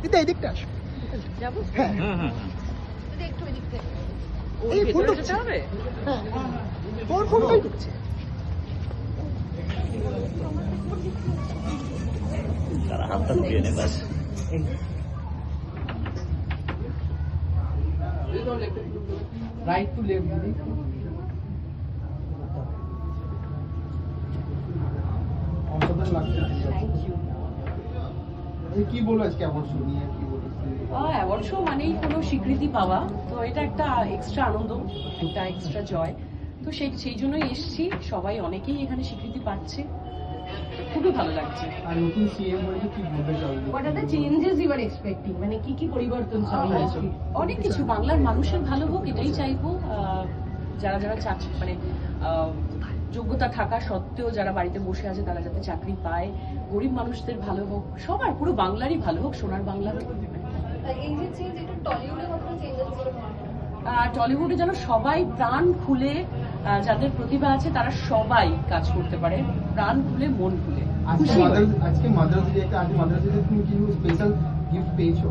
দিদি এদিকটা আসো। যাবো হ্যাঁ যদি একটু এদিক থেকে এই ভেতরে ফোনটা যেতে হবে। হ্যাঁ তোর ফোনটাই ঢুকছে। তারা হাতটা ধুয়ে নে ব্যাস। রাইট টু লেফট দিদি। অসাধারণ লাগছে। Thank you. কি বলো আজকে অ্যাওয়ার্ড শো নিয়ে কি বলো? অ্যাওয়ার্ড শো মানেই কোনো স্বীকৃতি পাওয়া, তো এটা একটা এক্সট্রা আনন্দ, একটা এক্সট্রা জয়। তো সেই জন্যই এসেছি। সবাই অনেকেই এখানে স্বীকৃতি পাচ্ছে, খুবই ভালো লাগছে। আর নতুন সিএম হয়ে কি বলতে চাও? What are the changes you are expecting? মানে কি পরিবর্তন চাই? অনেক কিছু, বাংলার মানুষের ভালো হোক এটাই চাইবো। যারা যারা চাকরি মানে যোগ্যতা থাকা সত্ত্বেও যারা বাড়িতে বসে আছে তারা যাতে চাকরি পায়, গরিব মানুষদের ভালো হোক, সবার পুরো বাংলারই ভালো হোক, সোনার বাংলা হোক। এই যে চেঞ্জ একটু টলিউডে কতটা চেঞ্জ আছে? টলিউডে যেন সবাই প্রাণ খুলে, যাদের প্রতিভা আছে তারা সবাই কাজ করতে পারে, প্রাণ খুলে মন খুলে। আজকে মাদার্স ডে, একটা আজকে মাদার্স ডে তুমি কি স্পেশাল গিফট পেয়েছো?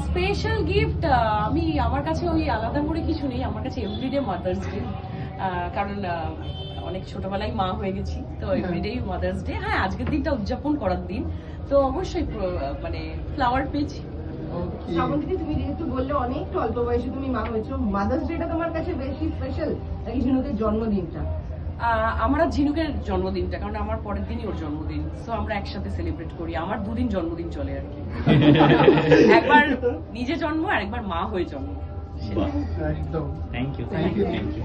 স্পেশাল গিফট আমি আমার কাছে ওই আলাদা করে কিছু নেই, আমার কাছে এভরিডে মাদার্স ডে। কারণ অনেক ছোটবেলায় মা হয়ে গেছি, তো এভরিডে মাদার্স ডে। হ্যাঁ, আজকের দিনটা উদযাপন করার দিন, তো অবশ্যই মানে ফ্লাওয়ার পেয়েছি। শ্রাবন্তী, তুমি যেহেতু বললে অনেক অল্প বয়সে তুমি মা হয়েছো, মাদার্স ডেটা তোমার কাছে বেশি স্পেশাল নাকি ঝিনুকের জন্মদিনটা? আমার আর ঝিনুকের জন্মদিনটা, কারণ আমার পরের দিনই ওর জন্মদিন, তো আমরা একসাথে সেলিব্রেট করি। আমার দুদিন জন্মদিন চলে আর কি, একবার নিজে জন্ম আর একবার মা হয়ে জন্ম। বাহ, একদম। Thank you Thank you. Thank you.